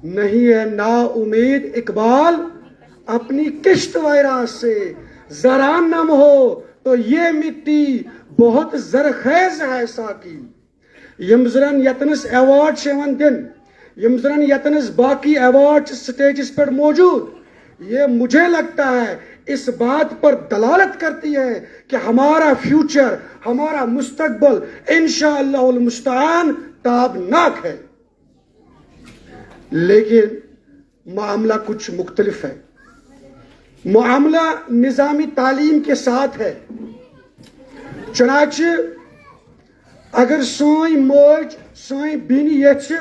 नहीं है ना उम्मीद इकबाल अपनी किश्त वैरा से, जरा नम हो तो ये मिट्टी बहुत जरखेज है साकी। यम जरन यतनस अवार्ड शेवन दिन, यम जरन यतनस बाकी अवार्ड स्टेजेस पर मौजूद, ये मुझे लगता है इस बात पर दलालत करती है कि हमारा फ्यूचर, हमारा मुस्तकबल इंशाअल्लाहुल मुस्तआन ताबनाक है। लेकिन मामला कुछ मुख्तलिफ है। मामला निज़ामी तालीम के साथ है। चनाचे अगर सोई मौज सोई बिन यछ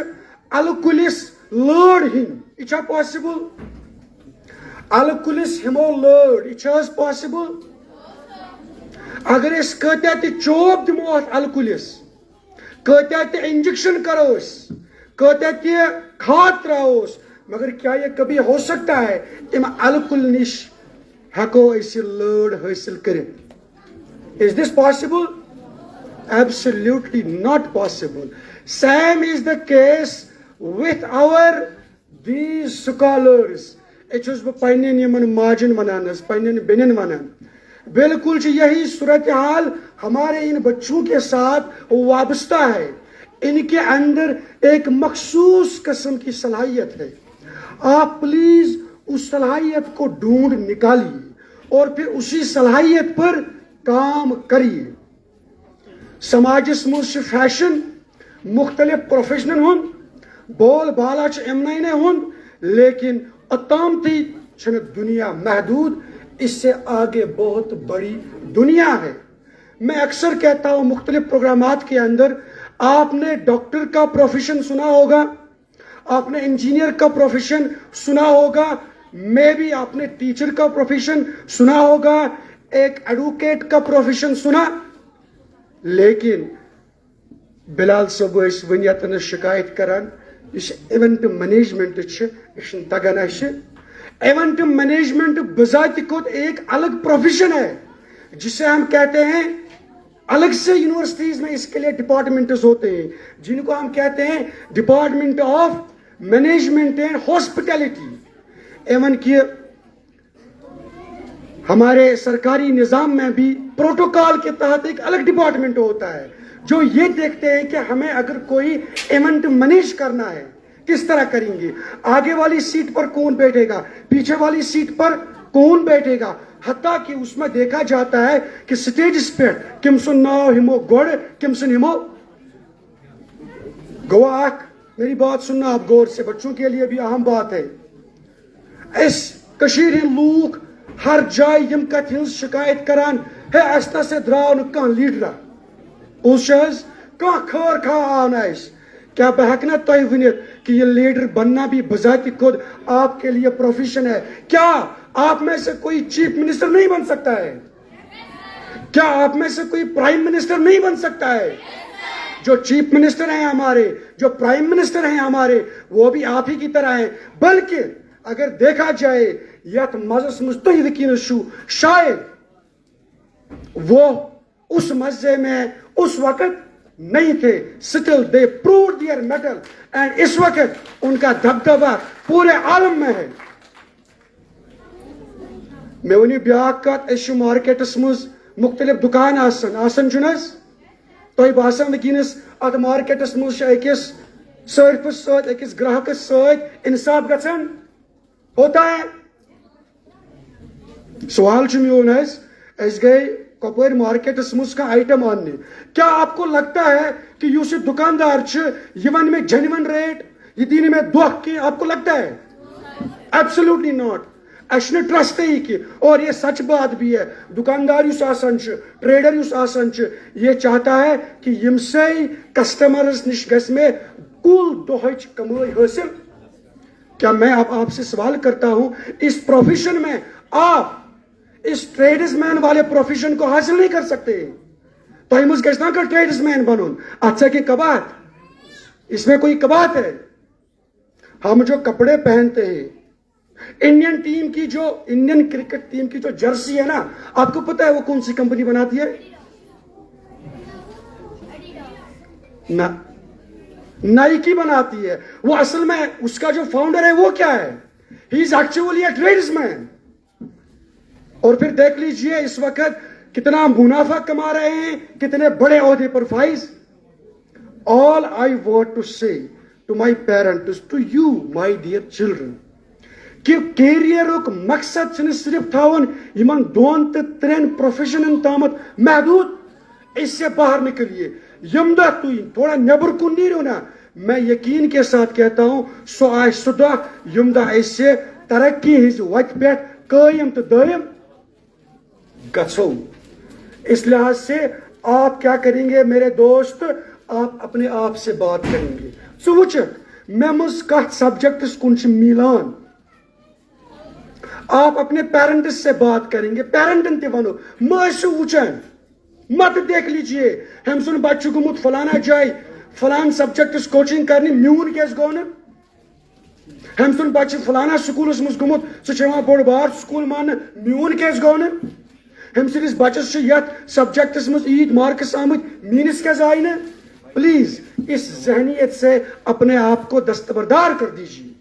अलकुलिस लड़ हिन, इच्छा पॉसिबल? अलकुलिस हिमो लड़, इच्छा पॉसिबल? अगर इस कहते थे चोप दिमो अलकुलिस, कहते थे इंजेक्शन करो, कहते थे खाद त्राओस, मगर क्या ये कभी हो सकता है इम अलकुल निश हको इसे लड़ हासिल करे? Is this possible? Absolutely not possible. Same is the case with our these scholars. It's पन्ने यमन माजन वनानस, पन्ने बेनन वनान। बिल्कुल यही सूरत हाल हमारे इन बच्चों के साथ वाबस्ता है। इनके अंदर एक मखसूस किस्म की सलाहियत है। आप प्लीज उस सलाहियत को ढूंढ निकालिए और फिर उसी सलाहियत पर काम करिए। समाजस मुझ फैशन मुख्तलिफ प्रोफेशनल हुन, बोल बाला इमन हुन, लेकिन अताम थी दुनिया महदूद, इससे आगे बहुत बड़ी दुनिया है। मैं अक्सर कहता हूँ मुख्तलिफ प्रोग्रामात के अंदर, आपने डॉक्टर का प्रोफेशन सुना होगा, आपने इंजीनियर का प्रोफेशन सुना होगा, मे भी आपने टीचर का प्रोफेशन सुना होगा, एक एडवोकेट का प्रोफेशन सुना। लेकिन बिलाल साहब वनियतन शिकायत करान इस इवेंट मैनेजमेंट तगन। इवेंट मैनेजमेंट बजाते खुद एक अलग प्रोफेशन है जिसे हम कहते हैं, अलग से यूनिवर्सिटीज में इसके लिए डिपार्टमेंट्स होते हैं जिनको हम कहते हैं department of management and hospitality. एवं कि हमारे सरकारी निजाम में भी प्रोटोकॉल के तहत एक अलग डिपार्टमेंट होता है जो ये देखते हैं कि हमें अगर कोई इवेंट मैनेज करना है किस तरह करेंगे, आगे वाली सीट पर कौन बैठेगा, पीछे वाली सीट पर कौन बैठेगा। हत्ता कि उसमें देखा जाता है कि स्टेज पे किम सुन नाव हिमो गोड़, किम सुन हिमो गवाह। मेरी बात सुनना आप गौर से, बच्चों के लिए भी अहम बात है। इस कशीर लूक हर जाय यम कथ हिंस शिकायत करान है अस्ता से द्राव न कह लीडरा उस कह खर खा आना। क्या बह हेक ना तय वनित कि ये लीडर बनना भी बजाती खुद आपके लिए प्रोफेशन है? क्या आप में से कोई चीफ मिनिस्टर नहीं बन सकता है? क्या आप में से कोई प्राइम मिनिस्टर नहीं बन सकता है? जो चीफ मिनिस्टर हैं हमारे, जो प्राइम मिनिस्टर हैं हमारे, वो भी आप ही की तरह हैं। बल्कि अगर देखा जाए यथ मजस मुस्तहिदकीन शु, शायद वो उस मजे में उस वक्त नहीं थे। Still they prove there metal and इस वक्त उनका दबदबा पूरे आलम में है। मैं वन ब्याह मार्केटस मज मुख्तलिफ दुकान आसन चुनस तो बासन वनस अत मार्केटस मज अकिस सर्फस सत अकिस ग्राहकस सत इंसाफ गछन होता है। सवाल मोन गए कपर मार्केटस मज का आइटम आने, क्या आपको लगता है कि युस दुकानदार यवन में जेन्युइन रेट ये दिन में दुख की आपको लगता है? Absolutely not. अशने ट्रस्ट ही की। और ये सच बात भी है, दुकानदार युस आसान ट्रेडर युस आसान ये चाहता है कि यमसे कस्टमर्स निश गस में कुल दोहच कमाई हासिल। क्या मैं आपसे सवाल करता हूं, इस प्रोफेशन में आप इस ट्रेड्समैन वाले प्रोफेशन को हासिल नहीं कर सकते? तो हम गना कर ट्रेड्समैन बनून अच्छा की कबात, इसमें कोई कबात है? हम जो कपड़े पहनते हैं, इंडियन टीम की जो इंडियन क्रिकेट टीम की जो जर्सी है ना, आपको पता है वो कौन सी कंपनी बनाती है? ना नाइकी बनाती है, वो असल में उसका जो फाउंडर है वो क्या है? He is actually a tradesman. और फिर देख लीजिए इस वक्त कितना मुनाफा कमा रहे हैं, कितने बड़े ओहदे पर Faiz. All I want to say to my parents, to you my dear children, कि कैरियरुक मकसद छन सिर्फ थावन यमन 2 तो 3 प्रोफेशन तामत महदूद, इससे बाहर निकलिए। यमदा तुम थोड़ा नेबर कुन नीरो ना, मैं यकीन के साथ कहता हूं सो आय सुदा यमदा ऐसे तरक्की हिज वत पे कायम तो दायम गछो। इस लिहाज से आप क्या करेंगे मेरे दोस्त, आप अपने आप से बात करेंगे। सो वुचक मे मज कत सब्जेक्ट्स कुन मिलान, आप अपने पेरेंट्स से बात करेंगे, पेरेंटन ते वनो मसु वुचन, मत देख लीजिए हम सुन बच्चों को मुत फलाना जाए फलान सब्जेक्ट्स कोचिंग करनी म्यून केस गो न, हम सुन बच्चे फलाना स्कूल मज गुमुत सह बोड़ बार स्कूल मान म्यून केस गो न, हम सिस बचस सब्जेक्ट्स मज ईद मार्क्स आमत मीनस क्या आय न। प्लीज इस जहनीत से अपने आप को दस्तबरदार कर दीजिए।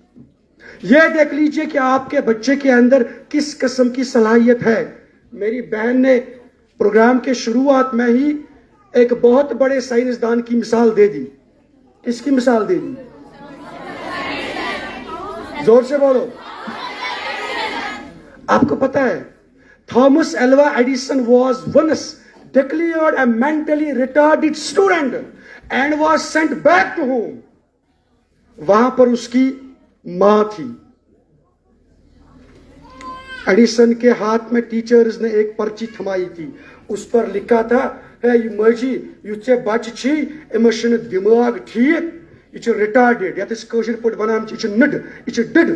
यह देख लीजिए कि आपके बच्चे के अंदर किस किस्म की सलाहियत है। मेरी बहन ने प्रोग्राम के शुरुआत में ही एक बहुत बड़े साइंसदान की मिसाल दे दी। किसकी मिसाल दे दी? जोर से बोलो। आपको पता है Thomas Alva Edison was once declared a mentally retarded student and was sent back to home। वहां पर उसकी मां थी। एडिसन के हाथ में टीचर्स ने एक पर्ची थमाई थी, उस पर लिखा था है मजी युचे बच्चे अमस दिमाग ठीक, यह रिटार्डेड, यशर पे वन नड यह डिड,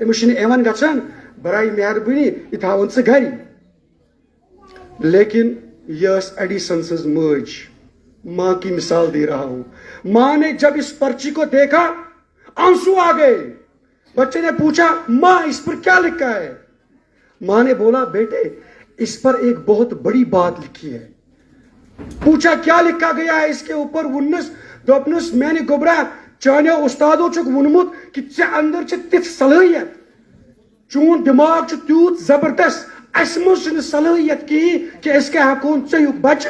अमस गन बराई मेहरबानी यह थावन स घर। लेकिन यह एडिसन सज मज, मां की मिसाल दे रहा हूं। मां ने जब इस पर्ची को देखा आंसू आ गए। बच्चे ने पूछा मां इस पर क्या लिखा है? मां ने बोला बेटे इस पर एक बहुत बड़ी बात लिखी है। पूछा क्या लिखा गया है इसके ऊपर? वुनस दोपनस मैंने गोबरा चाने उस्तादों चुक वुनमुत कि चे अंदर चे तिथ सलाहियत, चून दिमाग च त्यूत जबरदस्त, असमुस सलाहियत की कि इसके हकून चयुक बच।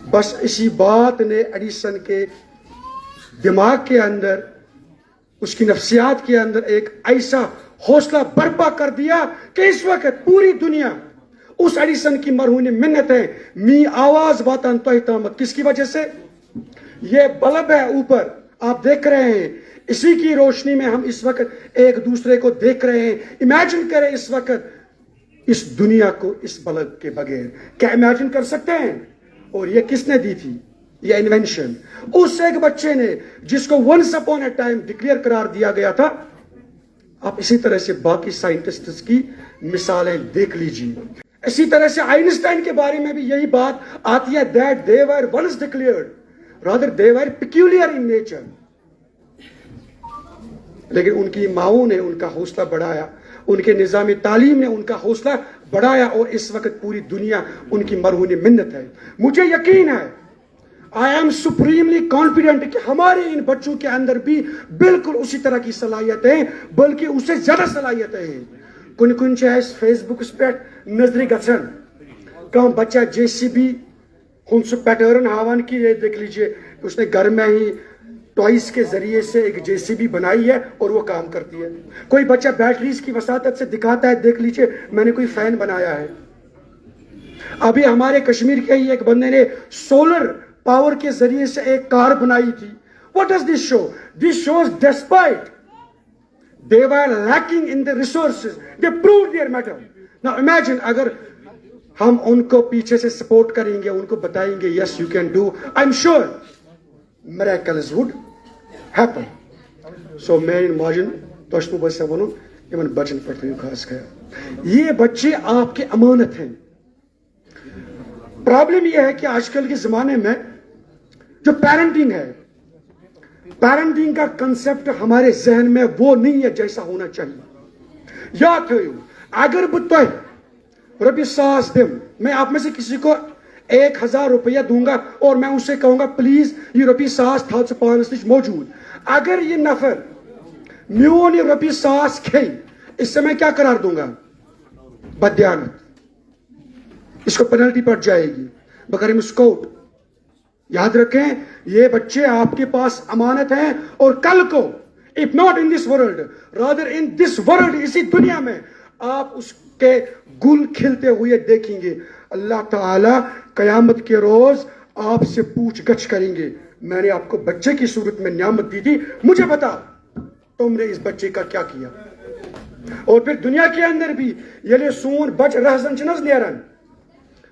बस इसी बात ने एडिसन के दिमाग के अंदर, उसकी नफ्सियात के अंदर एक ऐसा हौसला बर्पा कर दिया कि इस वक्त पूरी दुनिया उस एडिसन की मरहूनी मिन्नत है। मी आवाज बातन तो तामत किसकी वजह से? ये बल्ब है ऊपर आप देख रहे हैं, इसी की रोशनी में हम इस वक्त एक दूसरे को देख रहे हैं। इमेजिन करें इस वक्त इस दुनिया को इस बल्ब के बगैर, क्या इमेजिन कर सकते हैं? और ये किसने दी थी ये इन्वेंशन? उस एक बच्चे ने जिसको once upon a time declare करार दिया गया था। आप इसी तरह से बाकी साइंटिस्ट्स की मिसालें देख लीजिए। इसी तरह से आइंस्टाइन के बारे में भी यही बात आती है, that they were once declared, rather they were peculiar in nature. लेकिन उनकी माओं ने उनका हौसला बढ़ाया, उनके निजामी तालीम ने उनका हौसला बढ़ाया और इस वक्त पूरी दुनिया उनकी मरहूनी मिन्नत है। मुझे यकीन है, आई एम सुप्रीमली कॉन्फिडेंट कि हमारे इन बच्चों के अंदर भी बिल्कुल उसी तरह की सलाहियतें, बल्कि उससे ज्यादा सलाहियतें हैं। कुन कुन फेसबुक पे नजरी गसन कम बच्चा JCB हम सु पैटर्न हावन की, ये देख लीजिए उसने घर में ही टॉयज के जरिए से एक JCB बनाई है और वो काम करती है। कोई बच्चा बैटरीज की वसातत से दिखाता है, देख लीजिए मैंने कोई फैन बनाया है। अभी हमारे कश्मीर के ही एक बंदे ने सोलर पावर के जरिए से एक कार बनाई थी। What does this show? This shows despite they were lacking in the resources, they proved their mettle. Now imagine अगर हम उनको पीछे से सपोर्ट करेंगे, उनको बताएंगे yes you can do, I'm sure miracles would happen. So मैं imagine तो बस वनो यमन बचन पर खास गया। ये बच्चे आपके अमानत हैं। प्रॉब्लम यह है कि आजकल के जमाने में जो पेरेंटिंग है, पेरेंटिंग का कंसेप्ट हमारे जहन में वो नहीं है जैसा होना चाहिए। याद थो अगर बह रबी सास दिम, मैं आप में से किसी को 1000 रुपया दूंगा और मैं उससे कहूंगा प्लीज ये रॉपी 100 था पानस नश मौजूद। अगर ये नफर म्योन ये रॉपी 100 खे, इससे मैं क्या करार दूंगा? बदयानत, इसको पेनल्टी पड़ जाएगी बगैर मुस्काउट। याद रखें, ये बच्चे आपके पास अमानत हैं और कल को if not in this world rather in this world, इसी दुनिया में आप उसके गुल खिलते हुए देखेंगे। अल्लाह ताला कयामत के रोज आपसे पूछ गछ करेंगे, मैंने आपको बच्चे की सूरत में नियामत दी थी, मुझे बता तुमने इस बच्चे का क्या किया। और फिर दुनिया के अंदर भी ये सोन बच रहजन चनस नेरन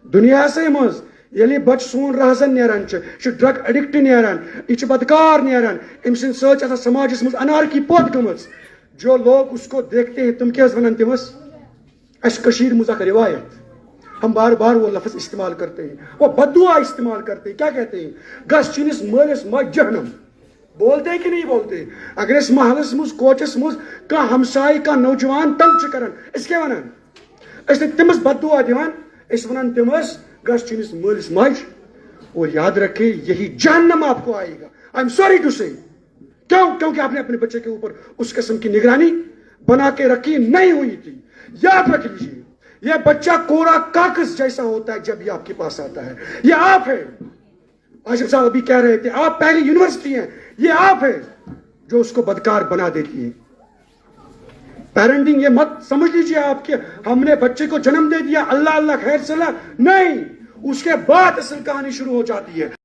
दुनिया से मज, ये बच सोन रहजन नेरन ड्रग एडिक्ट नेरन, यह बदकार नेरन, अम सत समाज मज अनारकी पोत गमज। जो लोग उसको देखते हैं तुम क्या वन तमस, कशीर मज रिवायत, हम बार बार वो लफ्ज इस्तेमाल करते हैं, वो बददुआ इस्तेमाल करते हैं। क्या कहते हैं? गस चीनिस मलिस मज जहनम, बोलते हैं कि नहीं बोलते? अगर इस महलस मुझ कोचस मुझ का हमसाई का नौजवान तंग करन, इसके वनान तमस बददुआ दिवान, वन तमस गस चीनिस मलिस मज। और याद रखें यही जहन्नम आपको आएगा। आई एम सॉरी टू से, क्यों? क्योंकि आपने अपने बच्चे के ऊपर उस किस्म की निगरानी बना के रखी नहीं हुई थी। याद रख लीजिए, यह बच्चा कोरा कागज जैसा होता है जब ये आपके पास आता है। ये आप है, आशिफ साहब अभी कह रहे थे, आप पहली यूनिवर्सिटी हैं, ये आप है जो उसको बदकार बना देती है। पेरेंटिंग ये मत समझ लीजिए आपके हमने बच्चे को जन्म दे दिया, अल्लाह अल्लाह खैर सलाह नहीं, उसके बाद असल कहानी शुरू हो जाती है।